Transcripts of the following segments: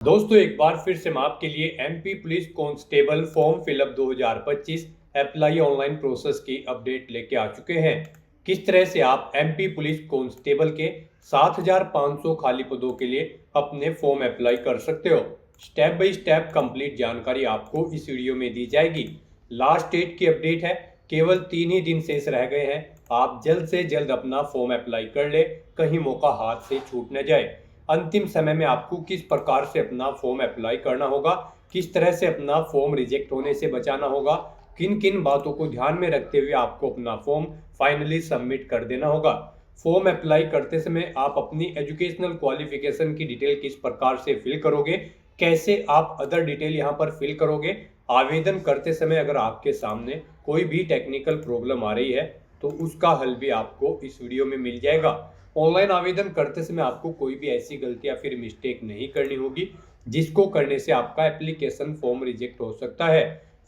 दोस्तों एक बार फिर से मैं आपके लिए MP police constable form fill up 2025 apply online process की अपडेट लेके आ चुके हैं। किस तरह से आप एमपी पुलिस कांस्टेबल के 7,500 खाली पदों के लिए अपने फॉर्म अप्लाई कर सकते हो। स्टेप बाय स्टेप कंप्लीट जानकारी आपको इस वीडियो में दी जाएगी। लास्ट डेट की अपडेट है, केवल 3 ही दिन शेष रह गए हैं। आप जल्द से जल्द अपना फॉर्म अप्लाई कर ले, कहीं मौका हाथ से छूट न जाए। अंतिम समय में आपको किस प्रकार से अपना फॉर्म अप्लाई करना होगा, किस तरह से अपना फॉर्म रिजेक्ट होने से बचाना होगा, किन किन बातों को ध्यान में रखते हुए आपको अपना फॉर्म फाइनली सबमिट कर देना होगा। फॉर्म अप्लाई करते समय आप अपनी एजुकेशनल क्वालिफिकेशन की डिटेल किस प्रकार से फिल करोगे, कैसे आप अदर डिटेल यहाँ पर फिल करोगे। आवेदन करते समय अगर आपके सामने कोई भी टेक्निकल प्रॉब्लम आ रही है तो उसका हल भी आपको इस वीडियो में मिल जाएगा। ऑनलाइन आवेदन करते समय आपको कोई भी ऐसी गलती या फिर मिस्टेक नहीं करनी होगी जिसको करने से आपका एप्लीकेशन फॉर्म रिजेक्ट हो सकता है।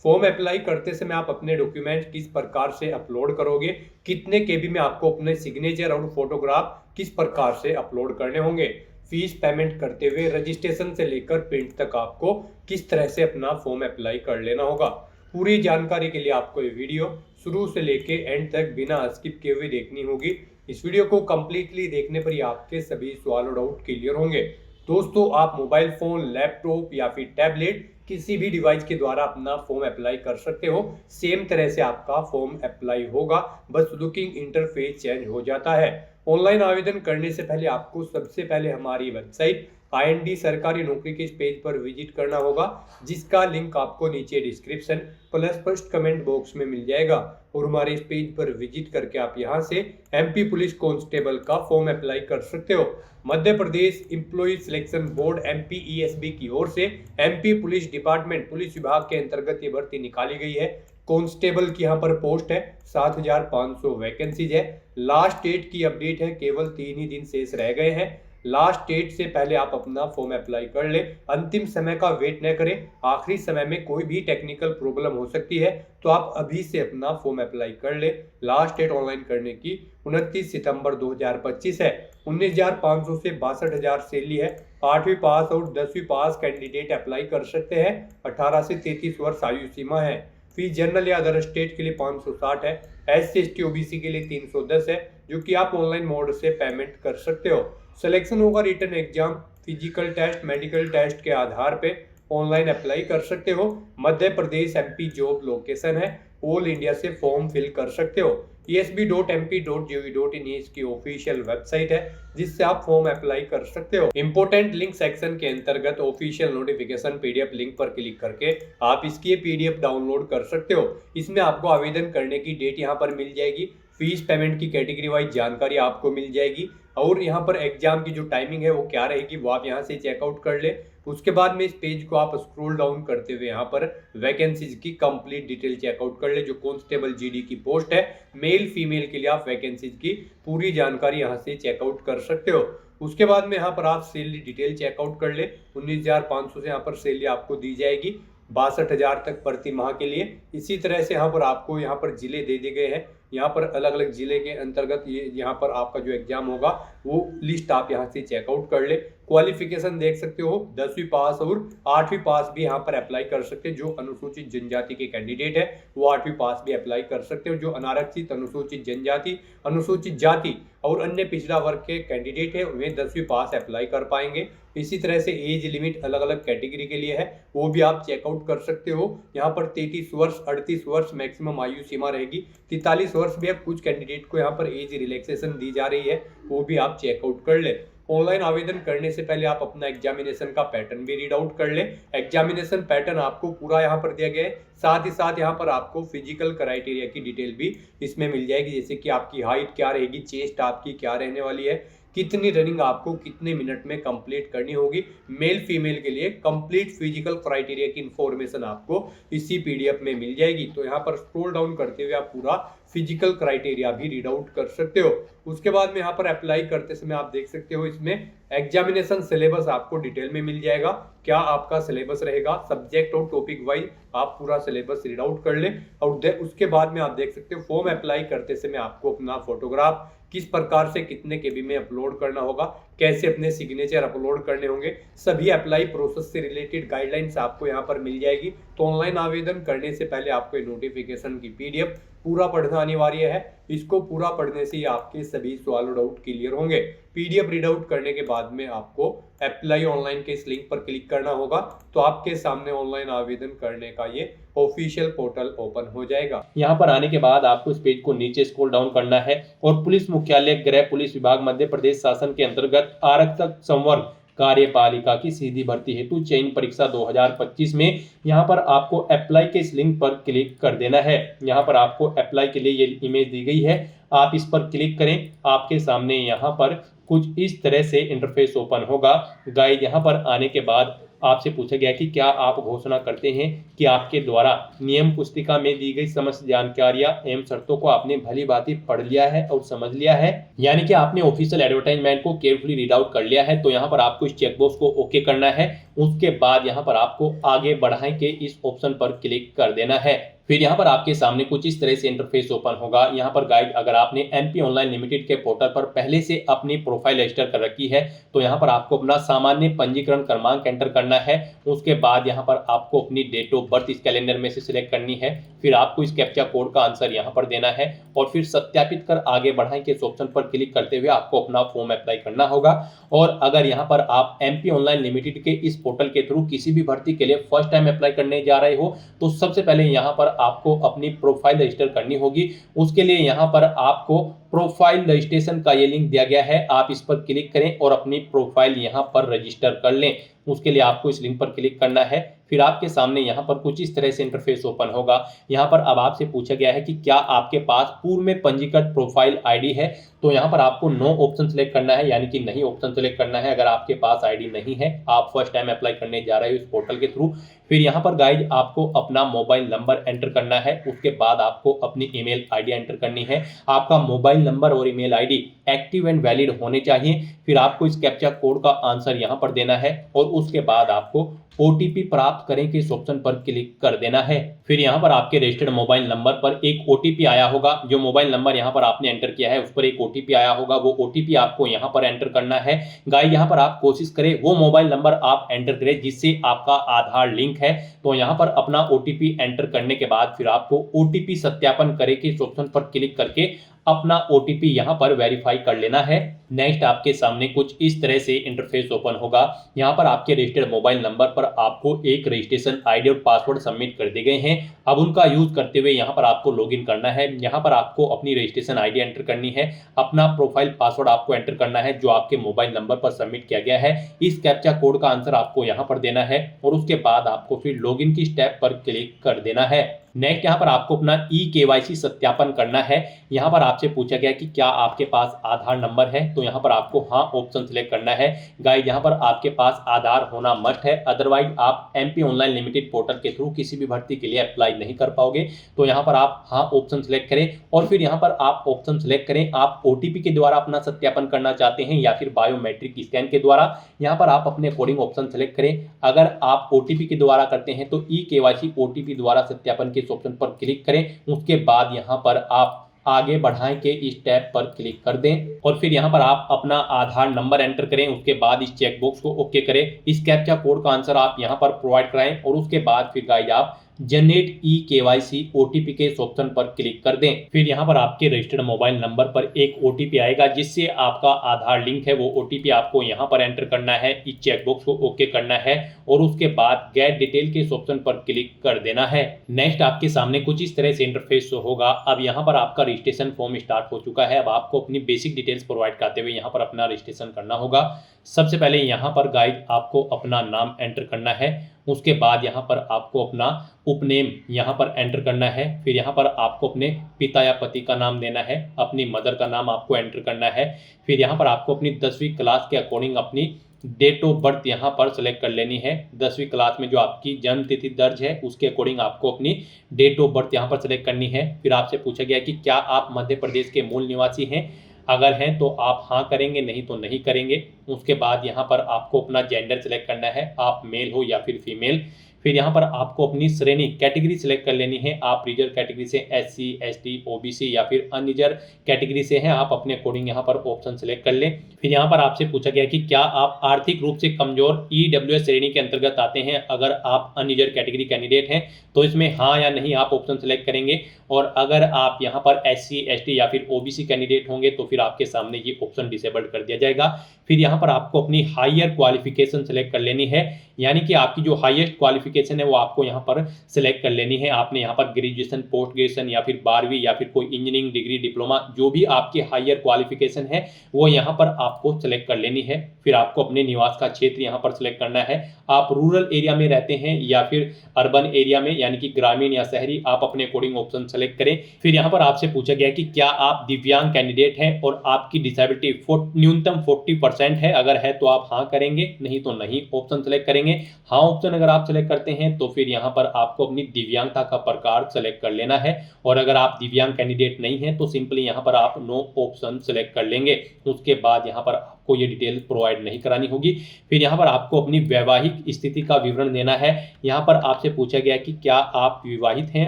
फॉर्म अप्लाई करते समय आप अपने डॉक्यूमेंट किस प्रकार से अपलोड करोगे, कितने केबी में आपको अपने सिग्नेचर और फोटोग्राफ किस प्रकार से अपलोड करने होंगे, फीस पेमेंट करते हुए रजिस्ट्रेशन से लेकर प्रिंट तक आपको किस तरह से अपना फॉर्म अप्लाई कर लेना होगा। पूरी जानकारी के लिए आपको ये वीडियो शुरू से लेके एंड तक बिना स्किप किए हुए देखनी होगी। इस वीडियो को कंप्लीटली देखने पर ही आपके सभी सवाल और डाउट क्लियर होंगे। दोस्तों आप मोबाइल फोन, लैपटॉप या फिर टैबलेट किसी भी डिवाइस के द्वारा अपना फॉर्म अप्लाई कर सकते हो। सेम तरह से आपका फॉर्म अप्लाई होगा, बस लुकिंग इंटरफेस चेंज हो जाता है। ऑनलाइन आवेदन करने से पहले आपको सबसे पहले हमारी वेबसाइट आईएनडी सरकारी नौकरी के इस पेज पर विजिट करना होगा, जिसका लिंक आपको नीचे description plus first comment box में मिल जाएगा। और हमारे इस पेज पर विजिट करके आप यहां से एमपी पुलिस कांस्टेबल का फॉर्म अप्लाई कर सकते हो। मध्य प्रदेश एम्प्लॉय सिलेक्शन बोर्ड एमपीईएसबी की ओर से एमपी पुलिस डिपार्टमेंट पुलिस विभाग के अंतर्गत ये भर्ती निकाली गई है। कांस्टेबल की यहाँ पर पोस्ट है, 7,500 वैकेंसीज है। लास्ट डेट की अपडेट है, केवल 3 ही दिन शेष रह गए हैं। लास्ट डेट से पहले आप अपना फॉर्म अप्लाई कर ले, अंतिम समय का वेट न करें। आखिरी समय में कोई भी टेक्निकल प्रॉब्लम हो सकती है, तो आप अभी से अपना फॉर्म अप्लाई कर ले। लास्ट डेट ऑनलाइन करने की 29 सितंबर 2025 है। 19,500 से 62,000 सैलरी है। 8वीं पास और 10वीं पास कैंडिडेट अप्लाई कर सकते हैं। 18 से 33 वर्ष आयु सीमा है। फीस जनरल या अदर स्टेट के लिए 560 है। SC/ST OBC के लिए 310 है, जो कि आप ऑनलाइन मोड से पेमेंट कर सकते हो। सिलेक्शन होगा written exam, physical test, medical test के आधार पे ऑनलाइन अप्लाई कर सकते हो। Madhya Pradesh MP job location है। ऑल इंडिया से फॉर्म फिल कर सकते हो। esb.mp.gov.in इसकी ऑफिशियल वेबसाइट है, जिससे आप फॉर्म अप्लाई कर सकते हो। इंपोर्टेंट लिंक सेक्शन के अंतर्गत ऑफिशियल नोटिफिकेशन पीडीएफ लिंक पर क्लिक करके आप इसकी पीडीएफ डाउनलोड कर सकते हो। इसमें आपको आवेदन करने की डेट यहाँ पर मिल जाएगी, फीस पेमेंट की कैटेगरी वाइज जानकारी आपको मिल जाएगी, और यहाँ पर एग्जाम की जो टाइमिंग है वो क्या रहेगी वो आप यहाँ से चेकआउट कर ले। उसके बाद में इस पेज को आप स्क्रॉल डाउन करते हुए यहाँ पर वैकेंसीज की कंप्लीट डिटेल चेकआउट कर ले। जो कांस्टेबल जीडी की पोस्ट है, मेल फीमेल के लिए आप वैकेंसीज की पूरी जानकारी यहाँ से चेकआउट कर सकते हो। उसके बाद में यहाँ पर आप सैलरी डिटेल चेकआउट कर ले। 19,500 से यहाँ पर सैलरी आपको दी जाएगी 62,000 तक प्रति माह के लिए। इसी तरह से यहाँ पर आपको यहाँ पर जिले दे दिए गए हैं। यहाँ पर अलग अलग जिले के अंतर्गत ये यहाँ पर आपका जो एग्जाम होगा वो लिस्ट आप यहाँ से चेकआउट कर ले। क्वालिफिकेशन देख सकते हो, 10वीं पास और 8वीं पास भी यहाँ पर अप्लाई कर सकते हैं। जो अनुसूचित जनजाति के कैंडिडेट है वो 8वीं पास भी अप्लाई कर सकते हो। जो अनारक्षित, अनुसूचित जनजाति, अनुसूचित जाति और अन्य पिछड़ा वर्ग के कैंडिडेट है वे 10वीं पास अप्लाई कर पाएंगे। इसी तरह से एज लिमिट अलग अलग कैटेगरी के लिए है, वो भी आप चेकआउट कर सकते हो। यहाँ पर 33 वर्ष, 38 वर्ष मैक्सिमम आयु सीमा रहेगी। 43 वर्ष भी कुछ कैंडिडेट को यहाँ पर एज रिलैक्सेशन दी जा रही है, वो भी आप चेकआउट कर ले। ऑनलाइन आवेदन करने से पहले आप अपना एग्जामिनेशन का पैटर्न भी रीड आउट कर ले। एग्जामिनेशन पैटर्न आपको पूरा यहाँ पर दिया गया है, साथ ही साथ यहाँ पर आपको फिजिकल क्राइटेरिया की डिटेल भी इसमें मिल जाएगी, जैसे कि आपकी हाइट क्या रहेगी, चेस्ट आपकी क्या रहने वाली है, कितनी रनिंग आपको कितने मिनट में कंप्लीट करनी होगी। मेल फीमेल के लिए कंप्लीट फिजिकल क्राइटेरिया की इंफॉर्मेशन आपको इसी पीडीएफ में मिल जाएगी। तो यहाँ पर स्क्रॉल डाउन करते हुए आप पूरा फिजिकल क्राइटेरिया भी रीड आउट कर सकते हो। उसके बाद में यहाँ पर अप्लाई करते समय आप देख सकते हो इसमें एग्जामिनेशन सिलेबस आपको डिटेल में मिल जाएगा। क्या आपका सिलेबस रहेगा, सब्जेक्ट और टॉपिक वाइज आप पूरा सिलेबस रीड आउट कर ले। और उसके बाद में आप देख सकते हो फॉर्म अप्लाई करते समय आपको अपना फोटोग्राफ किस प्रकार से कितने केबी में अपलोड करना होगा, कैसे अपने सिग्नेचर अपलोड करने होंगे, सभी अप्लाई प्रोसेस से रिलेटेड गाइडलाइंस आपको यहाँ पर मिल जाएगी। तो ऑनलाइन आवेदन करने से पहले आपको नोटिफिकेशन की पीडीएफ पूरा पढ़ना अनिवार्य है। इसको पूरा पढ़ने से ही आपके सभी सवाल और डाउट क्लियर होंगे। पीडीएफ रीड आउट करने के बाद में आपको अप्लाई ऑनलाइन के इस लिंक पर क्लिक करना होगा, तो आपके सामने ऑनलाइन आवेदन करने का ये ऑफिशियल पोर्टल ओपन हो जाएगा। यहाँ पर आने के बाद आपको इस पेज को नीचे स्क्रॉल डाउन करना है और पुलिस मुख्यालय गृह पुलिस विभाग मध्य प्रदेश शासन के अंतर्गत आरक्षक संवर्ग कार्यपालिका की सीधी भर्ती हेतु चयन परीक्षा 2025 में यहाँ पर आपको अप्लाई के इस लिंक पर क्लिक कर देना है। यहाँ पर आपको अप्लाई के लिए ये इमेज दी गई है, आप इस पर क्लिक करें। आपके सामने यहाँ पर कुछ इस तरह से इंटरफेस ओपन होगा। गाइड यहाँ पर आने के बाद आपसे पूछा गया कि क्या आप घोषणा करते हैं कि आपके द्वारा नियम पुस्तिका में दी गई समस्त जानकारियां एवं शर्तों को आपने भली भांति पढ़ लिया है और समझ लिया है, यानी कि आपने ऑफिशियल एडवर्टाइजमेंट को केयरफुली रीड आउट कर लिया है। तो यहाँ पर आपको इस चेकबॉक्स को ओके करना है। उसके बाद यहाँ पर आपको आगे बढ़ाएं के इस ऑप्शन पर क्लिक कर देना है। फिर यहाँ पर आपके सामने कुछ इस तरह से इंटरफेस ओपन होगा। यहाँ पर गाइड अगर आपने एमपी ऑनलाइन लिमिटेड के पोर्टल पर पहले से अपनी प्रोफाइल रजिस्टर कर रखी है तो यहाँ पर आपको अपना सामान्य पंजीकरण क्रमांक एंटर करना है। उसके बाद यहाँ पर आपको अपनी डेट ऑफ बर्थ इस कैलेंडर में से सिलेक्ट करनी है। फिर आपको इस कैप्चा कोड का आंसर यहाँ पर देना है और फिर सत्यापित कर आगे बढ़ाएं के इस ऑप्शन पर क्लिक करते हुए आपको अपना फॉर्म अप्लाई करना होगा। और अगर यहाँ पर आप एमपी ऑनलाइन लिमिटेड के इस पोर्टल के थ्रू किसी भी भर्ती के लिए फर्स्ट टाइम अप्लाई करने जा रहे हो तो सबसे पहले यहाँ पर आपको अपनी प्रोफाइल रजिस्टर करनी होगी। उसके लिए यहाँ पर आपको प्रोफाइल रजिस्ट्रेशन का ये लिंक दिया गया है, आप इस पर क्लिक करें और अपनी प्रोफाइल यहाँ पर रजिस्टर कर लें। उसके लिए आपको इस लिंक पर क्लिक करना है। फिर आपके सामने यहाँ पर कुछ इस तरह से इंटरफेस ओपन होगा। यहाँ पर अब आपसे पूछा गया है कि क्या आपके पास पूर्व में पंजीकृत प्रोफाइल आईडी है, तो यहाँ पर आपको नो ऑप्शन सेलेक्ट करना है, यानी कि नहीं ऑप्शन सेलेक्ट करना है अगर आपके पास आईडी नहीं है, आप फर्स्ट टाइम अप्लाई करने जा रहे हो इस पोर्टल के थ्रू। फिर यहाँ पर गाइड आपको अपना मोबाइल नंबर एंटर करना है। उसके बाद आपको अपनी ईमेल आईडी एंटर करनी है। आपका मोबाइल नंबर और email ID active and valid होने चाहिए। फिर आपको इस कैप्चा कोड का आंसर यहाँ पर देना है और उसके बाद आपको ओटीपी प्राप्त करें के इस ऑप्शन पर क्लिक कर देना है। फिर यहाँ पर आपके रजिस्टर्ड मोबाइल नंबर पर एक ओटीपी आया होगा। जो मोबाइल नंबर यहाँ पर आपने एंटर किया है उस पर एक ओटीपी आया होगा, वो ओटीपी आपको यहाँ पर एंटर करना है। गाइस यहाँ पर आप कोशिश करें वो मोबाइल नंबर आप एंटर करें जिससे आपका आधार लिंक है। तो यहाँ पर अपना ओटीपी एंटर करने के बाद फिर आपको ओटीपी सत्यापन करें के इस ऑप्शन पर क्लिक करके अपना ओटीपी यहाँ पर वेरीफाई कर लेना है। नेक्स्ट आपके सामने कुछ इस तरह से इंटरफेस ओपन होगा। यहाँ पर आपके रजिस्टर्ड मोबाइल नंबर पर आपको एक रजिस्ट्रेशन आईडी और पासवर्ड सबमिट कर दिए गए हैं। अब उनका यूज करते हुए यहाँ पर आपको लॉगिन करना है। यहाँ पर आपको अपनी रजिस्ट्रेशन आईडी एंटर करनी है, अपना प्रोफाइल पासवर्ड आपको एंटर करना है जो आपके मोबाइल नंबर पर सबमिट किया गया है। इस कैप्चा कोड का आंसर आपको यहाँ पर देना है और उसके बाद आपको फिर लॉगिन की स्टेप पर क्लिक कर देना है। नेक्स्ट यहाँ पर आपको अपना ई-केवाईसी सत्यापन करना है। यहाँ पर आपसे पूछा गया कि क्या आपके पास आधार नंबर है, तो यहाँ पर आपको हाँ ऑप्शन सिलेक्ट करना है। गाइस यहाँ पर आपके पास आधार होना मस्ट है, अदरवाइज आप एमपी ऑनलाइन लिमिटेड पोर्टल के थ्रू किसी भी भर्ती के लिए अप्लाई नहीं कर पाओगे। तो यहाँ पर आप हाँ ऑप्शन सिलेक्ट करें और फिर यहाँ पर आप ऑप्शन सिलेक्ट करें आप ओटीपी के द्वारा अपना सत्यापन करना चाहते हैं या फिर बायोमेट्रिक स्कैन के द्वारा। यहाँ पर आप अपने अकॉर्डिंग ऑप्शन सिलेक्ट करें। अगर आप ओटीपी के द्वारा करते हैं तो ई-केवाईसी ओटीपी द्वारा सत्यापन के ऑप्शन पर क्लिक करें। उसके बाद यहाँ पर आप आगे बढ़ाएं के इस टैब पर क्लिक कर दें और फिर यहाँ पर आप अपना आधार नंबर एंटर करें। उसके बाद इस चेकबॉक्स को ओके करें। इस कैप्चा कोड का आंसर आप यहाँ पर प्रोवाइड कराएं और उसके बाद फिर गाइस आप जनरेट ई-केवाईसी ओटीपी के इस ऑप्शन पर क्लिक कर दें। फिर यहाँ पर आपके रजिस्टर्ड मोबाइल नंबर पर एक ओटीपी आएगा जिससे आपका आधार लिंक है। वो ओटीपी आपको यहाँ पर एंटर करना है, इस चेकबॉक्स को ओके करना है और उसके बाद गेट डिटेल के इस ऑप्शन पर क्लिक कर देना है। नेक्स्ट आपके सामने कुछ इस तरह से इंटरफेस होगा। अब यहाँ पर आपका रजिस्ट्रेशन फॉर्म स्टार्ट हो चुका है। अब आपको अपनी बेसिक डिटेल्स प्रोवाइड करते हुए यहाँ पर अपना रजिस्ट्रेशन करना होगा। सबसे पहले यहाँ पर गाइड आपको अपना नाम एंटर करना है। उसके बाद यहाँ पर आपको अपना उपनेम यहाँ पर एंटर करना है। फिर यहाँ पर आपको अपने पिता या पति का नाम देना है, अपनी मदर का नाम आपको एंटर करना है। फिर यहाँ पर आपको अपनी 10वीं क्लास के अकॉर्डिंग अपनी डेट ऑफ बर्थ यहाँ पर सेलेक्ट कर लेनी है। 10वीं क्लास में जो आपकी जन्म तिथि दर्ज है उसके अकॉर्डिंग आपको अपनी डेट ऑफ बर्थ यहाँ पर सेलेक्ट करनी है। फिर आपसे पूछा गया कि क्या आप मध्य प्रदेश के मूल निवासी हैं, अगर हैं तो आप हाँ करेंगे, नहीं तो नहीं करेंगे। उसके बाद यहाँ पर आपको अपना जेंडर सेलेक्ट करना है, आप मेल हो या फिर फीमेल। फिर यहाँ पर आपको अपनी श्रेणी कैटेगरी सिलेक्ट कर लेनी है, आप रिजर्व कैटेगरी से SC ST OBC या फिर अनरिजर्व कैटेगरी से हैं, आप अपने अकॉर्डिंग यहाँ पर ऑप्शन सेलेक्ट कर लें। फिर यहाँ पर आपसे पूछा गया कि क्या आप आर्थिक रूप से कमजोर EWS श्रेणी के अंतर्गत आते हैं। अगर आप अनरिजर्व कैटेगरी कैंडिडेट हैं तो इसमें हाँ या नहीं आप ऑप्शन सेलेक्ट करेंगे, और अगर आप यहाँ पर SC ST या फिर OBC कैंडिडेट होंगे तो फिर आपके सामने ये ऑप्शन डिसेबल्ड कर दिया जाएगा। फिर यहाँ पर आपको अपनी हायर क्वालिफिकेशन सेलेक्ट कर लेनी है, यानी कि आपकी जो हाईएस्ट क्वालिफिकेशन है वो आपको यहाँ पर सिलेक्ट कर लेनी है। आपने यहाँ पर ग्रेजुएशन, पोस्ट ग्रेजुएशन या फिर 12वीं या फिर कोई इंजीनियरिंग डिग्री, डिप्लोमा, जो भी आपकी हायर क्वालिफिकेशन है वो यहाँ पर आपको सिलेक्ट कर लेनी है। फिर आपको अपने निवास का क्षेत्र यहाँ पर सिलेक्ट करना है, आप रूरल एरिया में रहते हैं या फिर अर्बन एरिया में, यानी कि ग्रामीण या शहरी, आप अपने अकॉर्डिंग ऑप्शन सेलेक्ट करें। फिर यहाँ पर आपसे पूछा गया कि क्या आप दिव्यांग कैंडिडेट हैं और आपकी डिसेबिलिटी न्यूनतम 40% है। अगर है तो आप हाँ करेंगे, नहीं तो नहीं ऑप्शन सेलेक्ट करेंगे। हाँ ऑप्शन अगर आप सेलेक्ट करते हैं तो फिर यहाँ पर आपको अपनी दिव्यांगता का प्रकार सेलेक्ट कर लेना है, और अगर आप दिव्यांग कैंडिडेट नहीं हैं तो सिंपली यहाँ पर आप नो ऑप्शन सेलेक्ट कर लेंगे। उसके बाद यहाँ पर आपको ये डिटेल प्रोवाइड नहीं करानी होगी। फिर यहाँ पर आपको अपनी वैवाहिक स्थिति का विवरण देना है। यहाँ पर आपसे पूछा गया कि क्या आप विवाहित हैं,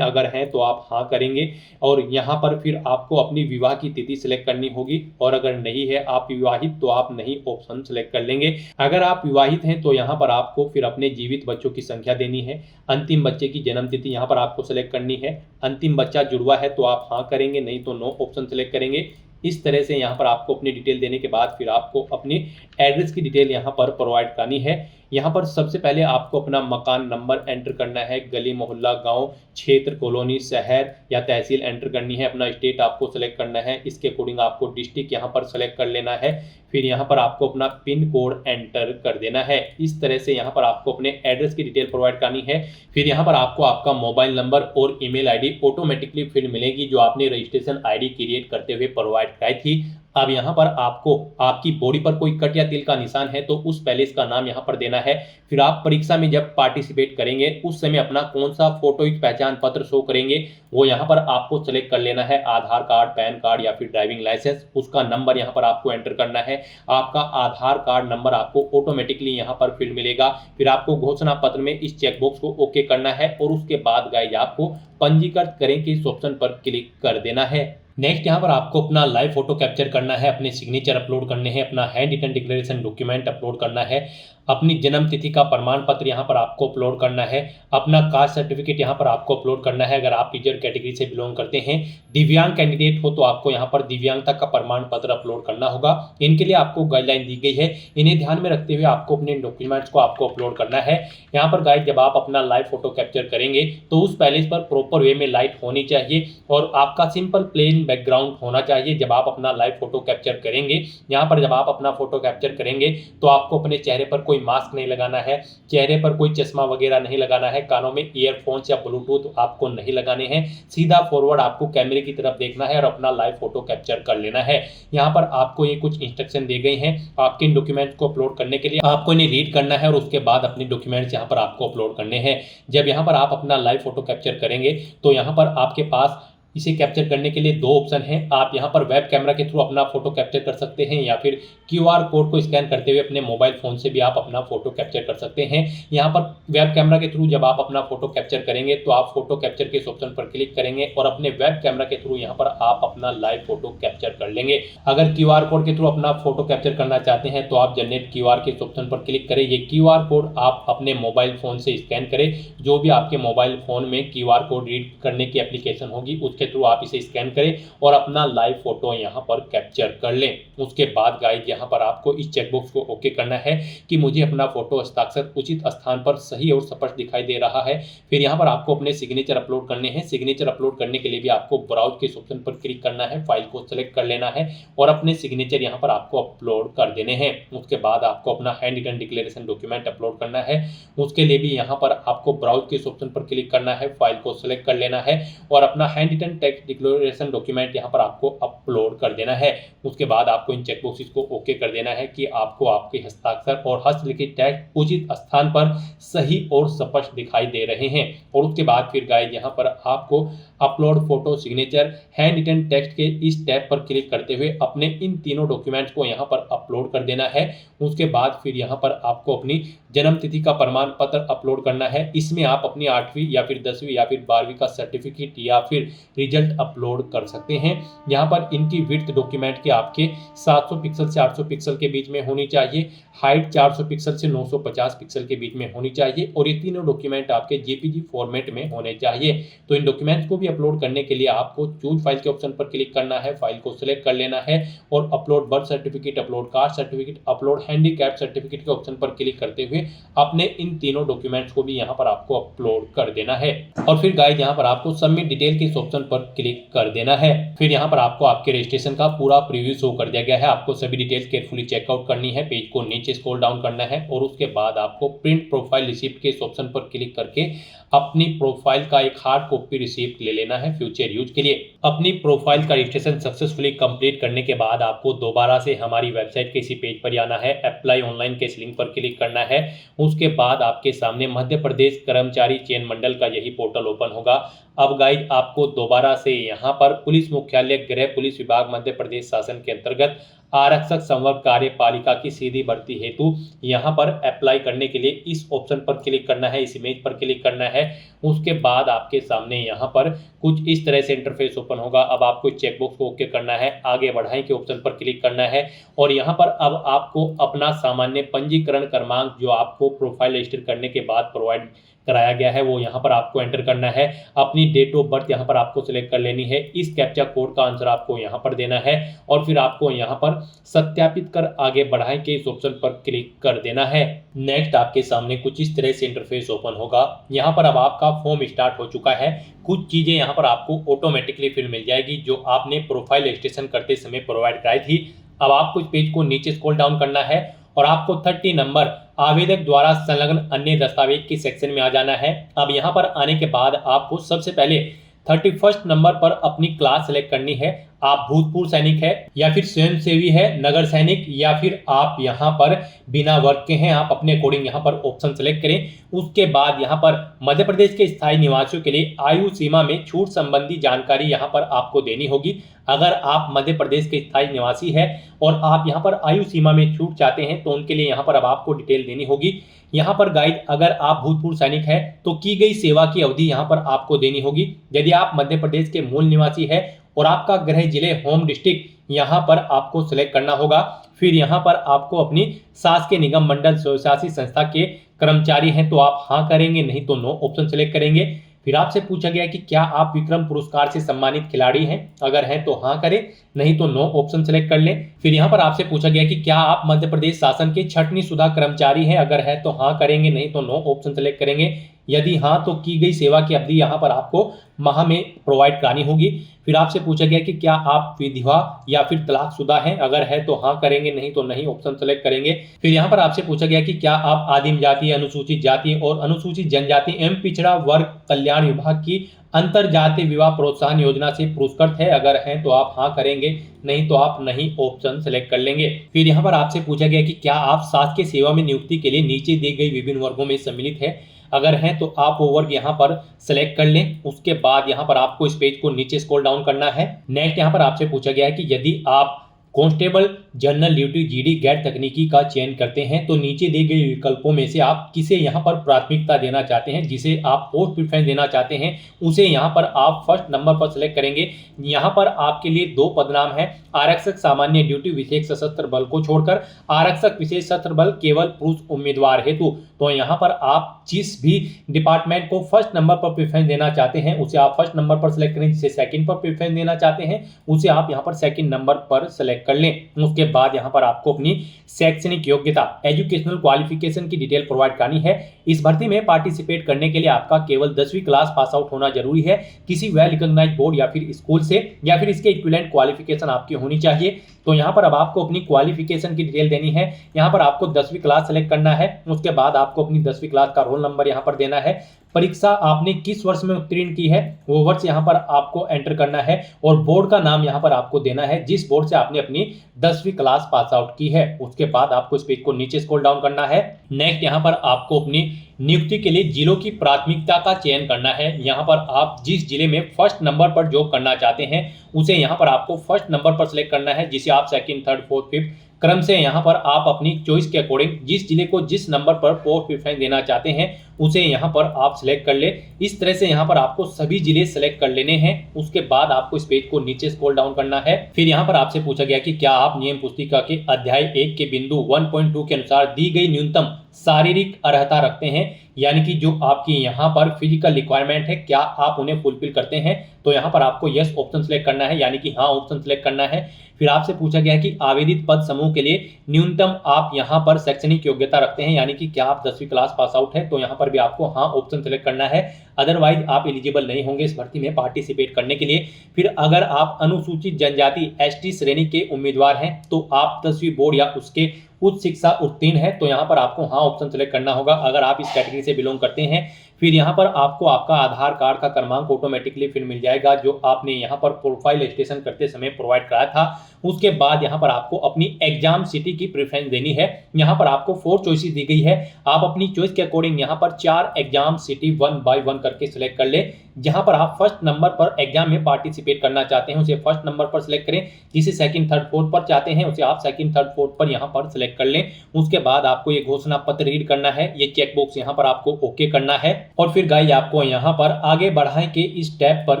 अगर हैं तो आप हाँ करेंगे, और यहाँ पर फिर आपको अपनी विवाह की तिथि सिलेक्ट करनी होगी, और अगर नहीं है आप विवाहित तो आप नहीं ऑप्शन सेलेक्ट कर लेंगे। अगर आप विवाहित हैं तो यहाँ पर आपको फिर अपने जीवित बच्चों की संख्या देनी है, अंतिम बच्चे की जन्म तिथि यहाँ पर आपको सेलेक्ट करनी है। अंतिम बच्चा जुड़वा है तो आप हाँ करेंगे, नहीं तो नो ऑप्शन सेलेक्ट करेंगे। इस तरह से यहाँ पर आपको अपनी डिटेल देने के बाद फिर आपको अपनी एड्रेस की डिटेल यहाँ पर प्रोवाइड करनी है। यहाँ पर सबसे पहले आपको अपना मकान नंबर एंटर करना है, गली, मोहल्ला, गांव, क्षेत्र, कॉलोनी, शहर या तहसील एंटर करनी है। अपना स्टेट आपको सेलेक्ट करना है, इसके अकॉर्डिंग आपको डिस्ट्रिक्ट यहाँ पर सेलेक्ट कर लेना है। फिर यहाँ पर आपको अपना पिन कोड एंटर कर देना है। इस तरह से यहाँ पर आपको अपने एड्रेस की डिटेल प्रोवाइड करनी है। फिर यहाँ पर आपको आपका मोबाइल नंबर और ईमेल आईडी ऑटोमेटिकली फिर मिलेगी, जो आपने रजिस्ट्रेशन आईडी क्रिएट करते हुए प्रोवाइड कराई थी। अब यहाँ पर आपको आपकी बॉडी पर कोई कट या तिल का निशान है तो उस पैलेस का नाम यहाँ पर देना है। फिर आप परीक्षा में जब पार्टिसिपेट करेंगे उस समय अपना कौन सा फोटो पहचान पत्र शो करेंगे वो यहाँ पर आपको सेलेक्ट कर लेना है। आधार कार्ड, पैन कार्ड या फिर ड्राइविंग लाइसेंस, उसका नंबर यहाँ पर आपको एंटर करना है। आपका आधार कार्ड नंबर आपको ऑटोमेटिकली यहाँ पर फिर मिलेगा। फिर आपको घोषणा पत्र में इस चेकबॉक्स को ओके करना है, और उसके बाद गाइज आपको पंजीकृत करें कि इस ऑप्शन पर क्लिक कर देना है। नेक्स्ट यहाँ पर आपको अपना लाइव फोटो कैप्चर करना है, अपने सिग्नेचर अपलोड करने हैं, अपना hand written declaration document upload करना है, अपनी जन्म तिथि का प्रमाण पत्र यहाँ पर आपको अपलोड करना है, अपना कास्ट सर्टिफिकेट यहाँ पर आपको अपलोड करना है। अगर आप रिजर्व कैटेगरी से बिलोंग करते हैं, दिव्यांग कैंडिडेट हो तो आपको यहाँ पर दिव्यांगता का प्रमाण पत्र अपलोड करना होगा। इनके लिए आपको गाइडलाइन दी गई है, इन्हें ध्यान में रखते हुए आपको अपने डॉक्यूमेंट्स को आपको अपलोड करना है। यहाँ पर गाइड जब आप अपना लाइव फोटो कैप्चर करेंगे तो उस पैलेस पर प्रॉपर वे में लाइट होनी चाहिए और आपका सिंपल प्लेन बैकग्राउंड होना चाहिए जब आप अपना लाइव फोटो कैप्चर करेंगे। यहाँ पर जब आप अपना फोटो कैप्चर करेंगे तो आपको अपने चेहरे पर कोई मास्क नहीं लगाना है, चेहरे पर कोई चश्मा वगैरह नहीं लगाना है, कानों में ईयरफोन्स या ब्लूटूथ आपको नहीं लगाने हैं। सीधा फॉरवर्ड आपको कैमरे की तरफ देखना है और अपना लाइव फोटो कैप्चर कर लेना है। यहाँ पर आपको ये कुछ इंस्ट्रक्शन दी गई हैं आपके इन डॉक्यूमेंट्स को अपलोड करने के लिए। आपको इन्हें रीड करना है और उसके बाद अपने डॉक्यूमेंट्स यहाँ पर आपको अपलोड करने हैं। जब यहाँ पर आप अपना लाइव फोटो कैप्चर करेंगे तो यहाँ पर आपके पास इसे कैप्चर करने के लिए दो ऑप्शन हैं। आप यहाँ पर वेब कैमरा के थ्रू अपना फोटो कैप्चर कर सकते हैं या फिर QR कोड को स्कैन करते हुए अपने मोबाइल फोन से भी आप अपना फोटो कैप्चर कर सकते हैं। यहाँ पर वेब कैमरा के थ्रू जब आप अपना फोटो कैप्चर करेंगे तो आप फोटो कैप्चर के इस ऑप्शन पर क्लिक करेंगे और अपने वेब कैमरा के थ्रू यहाँ पर आप अपना लाइव फोटो कैप्चर कर लेंगे। अगर QR कोड के थ्रू अपना फोटो कैप्चर करना चाहते हैं तो आप जनरेट QR के इस ऑप्शन पर क्लिक करें। ये QR कोड आप अपने मोबाइल फोन से स्कैन करें, जो भी आपके मोबाइल फोन में QR कोड रीड करने की एप्लीकेशन होगी उसके थ्रू आप इसे स्कैन करें और अपना लाइव फोटो यहाँ पर कैप्चर कर लें। उसके बाद गाइड यहाँ पर आपको इस चेकबॉक्स को ओके करना है कि मुझे अपना फोटो हस्ताक्षर उचित स्थान पर सही और स्पष्ट दिखाई दे रहा है। फिर यहाँ पर आपको अपने सिग्नेचर अपलोड करने हैं। सिग्नेचर अपलोड करने के लिए भी आपको ब्राउज के इस ऑप्शन पर क्लिक करना है, फाइल को सेलेक्ट कर लेना है और अपने सिग्नेचर यहाँ पर आपको अपलोड कर देने हैं। उसके बाद आपको अपना hand written declaration document upload करना है। उसके लिए भी यहाँ पर आपको आपको ब्राउज के इस ऑप्शन पर क्लिक करना है, फाइल को सिलेक्ट कर लेना है और अपना hand written text declaration document यहाँ पर आपको अपलोड कर देना है। उसके बाद आपको इन चेकबॉक्सेस को ओके कर देना है कि आपको आपके हस्ताक्षर और हस्तलिखित टेक्स्ट उचित स्थान पर सही और स्पष्ट दिखाई दे रहे हैं। और उसके बाद फिर गाइस यहाँ पर आपको upload photo signature hand written text के इस टैब पर क्लिक करते हुए अपने इन तीनों डॉक्यूमेंट्स को यहाँ पर अपलोड कर देना है। उसके बाद फिर यहाँ पर आपको अपनी जन्म तिथि का प्रमाण पत्र अपलोड करना है। इसमें आप अपनी 8वीं या फिर 10वीं या फिर 12वीं का सर्टिफिकेट या फिर रिजल्ट अपलोड कर सकते हैं। यहाँ पर इनकी विड्थ डॉक्यूमेंट के आपके 700 पिक्सल से 800 पिक्सल के बीच में होनी चाहिए, हाइट 400 पिक्सल से 950 पिक्सल के बीच में होनी चाहिए और ये तीनों डॉक्यूमेंट आपके जेपीजी फॉर्मेट में होने चाहिए। तो इन डॉक्यूमेंट्स को भी अपलोड करने के लिए आपको चूज फाइल के ऑप्शन पर क्लिक करना है, फाइल को सिलेक्ट कर लेना है और upload birth certificate, upload caste certificate, upload handicap certificate के ऑप्शन पर क्लिक करते हुए अपने इन तीनों डॉक्यूमेंट्स को भी यहाँ पर आपको अपलोड कर देना है। और फिर गाइस यहाँ पर आपको सबमिट डिटेल के इस ऑप्शन पर क्लिक कर देना है। फिर यहाँ पर आपको आपके रजिस्ट्रेशन का पूरा प्रीव्यू शो कर दिया गया है। आपको सभी डिटेल्स केयरफुली चेकआउट करनी है, पेज को नीचे स्क्रॉल डाउन करना है और उसके बाद आपको प्रिंट प्रोफाइल रिसिप्ट के इस ऑप्शन पर क्लिक करके अपनी प्रोफाइल का एक हार्ड कॉपी रिसिप्ट ले लेना है फ्यूचर यूज के लिए। अपनी प्रोफाइल का रजिस्ट्रेशन सक्सेसफुली कंप्लीट करने के बाद आपको दोबारा से हमारी वेबसाइट के इसी पेज पर आना है, अप्लाई ऑनलाइन के इस लिंक पर क्लिक करना है। उसके बाद आपके सामने मध्य प्रदेश कर्मचारी चयन मंडल का यही पोर्टल ओपन होगा। अब गाइस आपको दोबारा से यहाँ पर पुलिस मुख्यालय गृह पुलिस विभाग मध्य प्रदेश शासन के अंतर्गत आरक्षक संवर्ग कार्यपालिका की सीधी भर्ती हेतु यहाँ पर अप्लाई करने के लिए इस ऑप्शन पर क्लिक करना है, इस इमेज पर क्लिक करना है। उसके बाद आपके सामने यहाँ पर कुछ इस तरह से इंटरफेस ओपन होगा। अब आपको चेकबॉक्स को ओके करना है, आगे बढ़ाएं के ऑप्शन पर क्लिक करना है और यहाँ पर अब आपको अपना सामान्य पंजीकरण क्रमांक जो आपको प्रोफाइल रजिस्टर करने के बाद प्रोवाइड कराया गया है वो यहाँ पर आपको एंटर करना है। अपनी डेट ऑफ बर्थ यहाँ पर आपको सिलेक्ट कर लेनी है। इस कैप्चा कोड का आंसर आपको यहाँ पर देना है और फिर आपको यहाँ पर सत्यापित कर आगे बढ़ाएं के इस ऑप्शन पर क्लिक कर देना है। नेक्स्ट आपके सामने कुछ इस तरह से इंटरफेस ओपन होगा। यहाँ पर अब आपका फॉर्म स्टार्ट हो चुका है। कुछ चीजें यहाँ पर आपको ऑटोमेटिकली फिर मिल जाएगी जो आपने प्रोफाइल रजिस्ट्रेशन करते समय प्रोवाइड कराई थी। अब आपको इस पेज को नीचे स्क्रॉल डाउन करना है और आपको 30 नंबर आवेदक द्वारा संलग्न अन्य दस्तावेज के सेक्शन में आ जाना है। अब यहाँ पर आने के बाद आपको सबसे पहले 31 नंबर पर अपनी क्लास सेलेक्ट करनी है। आप भूतपूर्व सैनिक है या फिर स्वयंसेवी है, नगर सैनिक या फिर आप यहाँ पर बिना वर्ग के हैं, आप अपने अकॉर्डिंग यहाँ पर ऑप्शन सेलेक्ट करें। उसके बाद यहाँ पर मध्य प्रदेश के स्थायी निवासियों के लिए आयु सीमा में छूट संबंधी जानकारी यहाँ पर आपको देनी होगी। अगर आप मध्य प्रदेश के स्थायी निवासी है और आप यहाँ पर आयु सीमा में छूट चाहते हैं तो उनके लिए यहाँ पर अब आपको डिटेल देनी होगी। यहाँ पर गाइड अगर आप भूतपूर्व सैनिक है तो की गई सेवा की अवधि यहाँ पर आपको देनी होगी। यदि आप मध्य प्रदेश के मूल निवासी है और आपका गृह जिले होम डिस्ट्रिक्ट यहाँ पर आपको सिलेक्ट करना होगा। फिर यहाँ पर आपको अपनी शासकीय निगम मंडल स्वशासी संस्था के कर्मचारी हैं तो आप हाँ करेंगे, नहीं तो नो ऑप्शन सेलेक्ट करेंगे। फिर आपसे पूछा गया कि क्या आप विक्रम पुरस्कार से सम्मानित खिलाड़ी हैं, अगर हैं तो हाँ करें, नहीं तो नो ऑप्शन सेलेक्ट कर लें। फिर यहाँ पर आपसे पूछा गया कि क्या आप मध्य प्रदेश शासन के छटनी शुदा कर्मचारी हैं, अगर है तो हाँ करेंगे, नहीं तो नो ऑप्शन सेलेक्ट करेंगे। यदि हाँ तो की गई सेवा की अवधि यहाँ पर आपको माह में प्रोवाइड करानी होगी। फिर आपसे पूछा गया कि क्या आप विधवा या फिर तलाकशुदा हैं, अगर है तो हाँ करेंगे, नहीं तो नहीं ऑप्शन सेलेक्ट करेंगे। फिर यहाँ पर आपसे पूछा गया कि क्या आप आदिम जाति, अनुसूचित जाति और अनुसूचित जनजाति एवं पिछड़ा वर्ग कल्याण विभाग की अंतर जातीय विवाह प्रोत्साहन योजना से पुरस्कृत है, अगर हैं तो आप हाँ करेंगे, नहीं तो आप नहीं ऑप्शन सेलेक्ट कर लेंगे। फिर यहाँ पर आपसे पूछा गया कि क्या आप शासकीय सेवा में नियुक्ति के लिए नीचे दी गई विभिन्न वर्गों में सम्मिलित है, अगर हैं तो आप वो वर्ग यहाँ पर सेलेक्ट कर लें। उसके बाद यहाँ पर आपको इस पेज को नीचे स्क्रॉल डाउन करना है। नेक्स्ट यहाँ पर आपसे पूछा गया है कि यदि आप कांस्टेबल जनरल ड्यूटी जीडी गैर तकनीकी का चयन करते हैं तो नीचे दिए गए विकल्पों में से आप किसे यहाँ पर प्राथमिकता देना चाहते हैं, जिसे आप पोस्ट प्रेफरेंस देना चाहते हैं उसे यहाँ पर आप फर्स्ट नंबर पर सिलेक्ट करेंगे। यहाँ पर आपके लिए दो पदनाम है, आरक्षक सामान्य ड्यूटी विशेष सशस्त्र बल को छोड़कर आरक्षक विशेष सशस्त्र बल केवल पुरुष उम्मीदवार हेतु। तो यहाँ पर आप जिस भी डिपार्टमेंट को फर्स्ट नंबर पर प्रेफरेंस देना चाहते हैं उसे आप फर्स्ट नंबर पर सिलेक्ट करें, जिसे सेकंड पर प्रेफरेंस देना चाहते हैं उसे आप यहाँ पर सेकंड नंबर पर सिलेक्ट कर लें। उसके उसके बाद यहाँ पर आपको अपनी शैक्षणिक योग्यता एजुकेशनल क्वालिफिकेशन की डिटेल प्रोवाइड करनी है। इस भर्ती में पार्टिसिपेट करने के लिए आपका केवल 10वीं क्लास पास आउट होना जरूरी है। किसी वेल रिकॉग्नाइज्ड बोर्ड या फिर स्कूल से या फिर इसके इक्विवेलेंट क्वालिफिकेशन आपकी होनी चाहिए। तो यहाँ पर अब आपको अपनी क्वालिफिकेशन की डिटेल देनी है। यहाँ पर आपको 10वीं क्लास सेलेक्ट करना है। उसके बाद आपको अपनी 10वीं क्लास का रोल नंबर यहाँ पर देना है। परीक्षा आपने किस वर्ष में उत्तीर्ण की है वो वर्ष यहाँ पर आपको एंटर करना है और बोर्ड का नाम यहाँ पर आपको देना है जिस बोर्ड से आपने अपनी 10वीं क्लास पास आउट की है। उसके बाद आपको इस पेज को नीचे स्क्रॉल डाउन करना है। नेक्स्ट यहाँ पर आपको अपनी नियुक्ति के लिए जिलों की प्राथमिकता का चयन करना है। यहाँ पर आप जिस जिले में फर्स्ट नंबर पर जॉब करना चाहते हैं उसे यहाँ पर आपको फर्स्ट नंबर पर सिलेक्ट करना है, जिसे आप सेकंड, थर्ड, फोर्थ, फिफ्थ क्रम से यहाँ पर आप अपनी चॉइस के अकॉर्डिंग जिस जिले को जिस नंबर पर फोर्थ प्रेफरेंस देना चाहते हैं उसे यहाँ पर आप सिलेक्ट कर ले। इस तरह से यहाँ पर आपको सभी जिले सेलेक्ट कर लेने हैं। उसके बाद आपको इस पेज को नीचे स्क्रॉल डाउन करना है। फिर यहाँ पर आपसे पूछा गया कि क्या आप नियम पुस्तिका के अध्याय 1 के बिंदु 1.2 के अनुसार दी गई न्यूनतम शारीरिक अर्हता रखते हैं, यानी कि जो आपकी यहाँ पर फिजिकल रिक्वायरमेंट है क्या आप उन्हें फुलफिल करते हैं। तो यहाँ पर आपको यस ऑप्शन सेलेक्ट करना है, यानी कि हाँ ऑप्शन सेलेक्ट करना है। फिर आपसे पूछा गया कि आवेदित पद समूह के लिए न्यूनतम आप यहाँ पर शैक्षणिक योग्यता रखते हैं, यानी कि क्या आप 10वीं क्लास पास आउट है। तो यहाँ पर भी आपको हाँ ऑप्शन सेलेक्ट करना है, अदरवाइज आप एलिजिबल नहीं होंगे इस भर्ती में पार्टिसिपेट करने के लिए। फिर अगर आप अनुसूचित जनजाति एसटी श्रेणी के उम्मीदवार हैं तो आप 10वीं बोर्ड या उसके उच्च शिक्षा उत्तीर्ण है, तो यहाँ पर आपको हाँ ऑप्शन सेलेक्ट करना होगा अगर आप इस कैटेगरी से बिलोंग करते हैं। फिर यहाँ पर आपको आपका आधार कार्ड का क्रमांक ऑटोमेटिकली फिर मिल जाएगा जो आपने यहाँ पर प्रोफाइल रजिस्ट्रेशन करते समय प्रोवाइड कराया था। उसके बाद यहाँ पर आपको अपनी एग्जाम सिटी की प्रेफरेंस देनी है। यहाँ पर आपको 4 चॉइसेस दी गई है, आप अपनी चॉइस के अकॉर्डिंग यहाँ पर 4 एग्जाम सिटी 1 बाय 1 करके सिलेक्ट कर ले। जहां पर आप फर्स्ट नंबर पर एग्जाम में पार्टिसिपेट करना चाहते हैं उसे फर्स्ट नंबर पर सिलेक्ट करें, जिसे सेकंड, थर्ड, फोर्थ पर चाहते हैं उसे आप सेकंड, थर्ड, फोर्थ पर यहां पर सिलेक्ट कर लें। उसके बाद आपको ये घोषणा पत्र रीड करना है, ये चेकबॉक्स यहां पर आपको ओके करना है और फिर गाइस आपको यहां पर आगे बढ़ाएं के इस टैब पर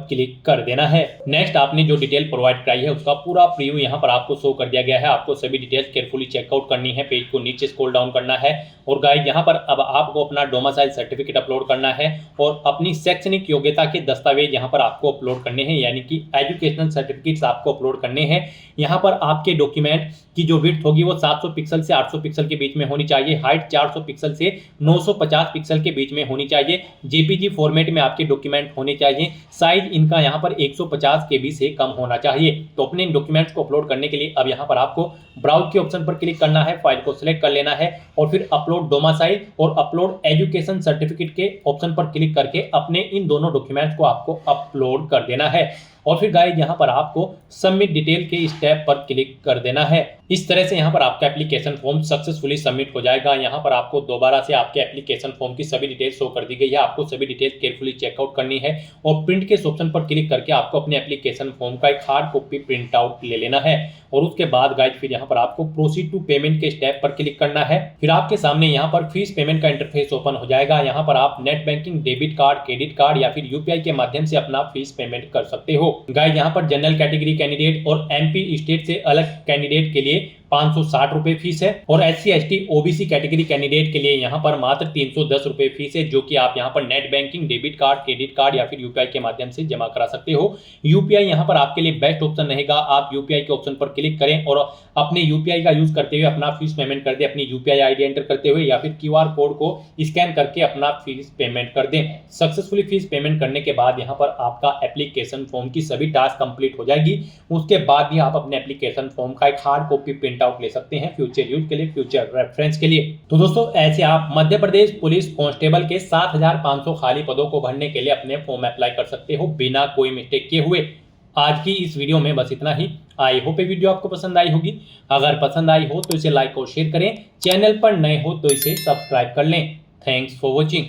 क्लिक कर देना है। नेक्स्ट आपने जो डिटेल प्रोवाइड कराई है उसका पूरा प्रीव्यू यहां पर आपको शो कर दिया गया है। आपको सभी डिटेल्स केयरफुली चेकआउट करनी है, पेज को नीचे स्क्रॉल डाउन करना है और गाइस यहां पर अब आपको अपना डोमिसाइल सर्टिफिकेट अपलोड करना है और अपनी शैक्षणिक योग्यता के दस्तावेज यहाँ पर आपको अपलोड करने हैं, यानी कि एजुकेशनल सर्टिफिकेट्स आपको अपलोड करने हैं। यहाँ पर आपके डॉक्यूमेंट की जो विड्थ होगी वो 700 पिक्सल से 800 पिक्सल के बीच में होनी चाहिए, हाइट 400 पिक्सल से 950 पिक्सल के बीच में होनी चाहिए, जेपीजी फॉर्मेट में आपके डॉक्यूमेंट होने चाहिए, साइज इनका यहाँ पर 150 KB से कम होना चाहिए। तो अपने इन डॉक्यूमेंट्स को अपलोड करने के लिए अब यहाँ पर आपको ब्राउज के ऑप्शन पर क्लिक करना है, फाइल को सिलेक्ट कर लेना है और फिर अपलोड डोमिसाइल और अपलोड एजुकेशन सर्टिफिकेट के ऑप्शन पर क्लिक करके अपने इन दोनों डॉक्यूमेंट्स को आपको अपलोड कर देना है और फिर गाइस यहाँ पर आपको सबमिट डिटेल के इस टैब पर क्लिक कर देना है। इस तरह से यहाँ पर आपका एप्लीकेशन फॉर्म सक्सेसफुली सबमिट हो जाएगा। यहाँ पर आपको दोबारा से आपके एप्लीकेशन फॉर्म की सभी डिटेल्स शो कर दी गई है। आपको सभी डिटेल्स केयरफुली चेकआउट करनी है और प्रिंट के ऑप्शन पर क्लिक करके आपको अपने एप्लीकेशन फॉर्म का एक हार्ड कॉपी प्रिंट आउट ले लेना है और उसके बाद गाइस फिर यहाँ पर आपको प्रोसीड टू पेमेंट के स्टेप पर क्लिक करना है। फिर आपके सामने यहाँ पर फीस पेमेंट का इंटरफेस ओपन हो जाएगा। यहाँ पर आप net banking, debit card, credit card या फिर यूपीआई के माध्यम से अपना फीस पेमेंट कर सकते हो। गाइस यहाँ पर जनरल कैटेगरी कैंडिडेट और एमपी स्टेट से अलग कैंडिडेट के लिए 560 रुपए फीस है और SC ST OBC category candidate के लिए यहाँ पर मात्र 310 रुपए फीस है, जो कि आप यहाँ पर net banking, debit card, credit card या फिर यूपीआई के माध्यम से जमा करा सकते हो। यूपीआई यहाँ पर आपके लिए बेस्ट ऑप्शन रहेगा। आप यूपीआई के ऑप्शन पर क्लिक करें और अपने यूपीआई का यूज करते हुए अपना फीस पेमेंट कर दें, अपनी यूपीआई आईडी एंटर करते हुए या फिर QR कोड को स्कैन करके अपना फीस पेमेंट कर दें। सक्सेसफुली फीस पेमेंट करने के बाद यहाँ पर आपका एप्लीकेशन फॉर्म की सभी टास्क कंप्लीट हो जाएगी। उसके बाद भी आप अपने एप्लीकेशन फॉर्म का एक हार्ड कॉपी प्रिंट आउट ले सकते हैं फ्यूचर यूज के लिए, फ्यूचर रेफरेंस के लिए। तो दोस्तों ऐसे आप मध्य प्रदेश पुलिस कांस्टेबल के 7500 खाली पदों को भरने के लिए अपने फॉर्म अप्लाई कर सकते हो बिना कोई मिस्टेक किए हुए। आज की इस वीडियो में बस इतना ही। आई होप ये वीडियो आपको पसंद आई होगी। अगर पसंद आई हो तो इसे लाइक और शेयर करें, चैनल पर नए हो तो इसे सब्सक्राइब कर लें। Thanks for watching.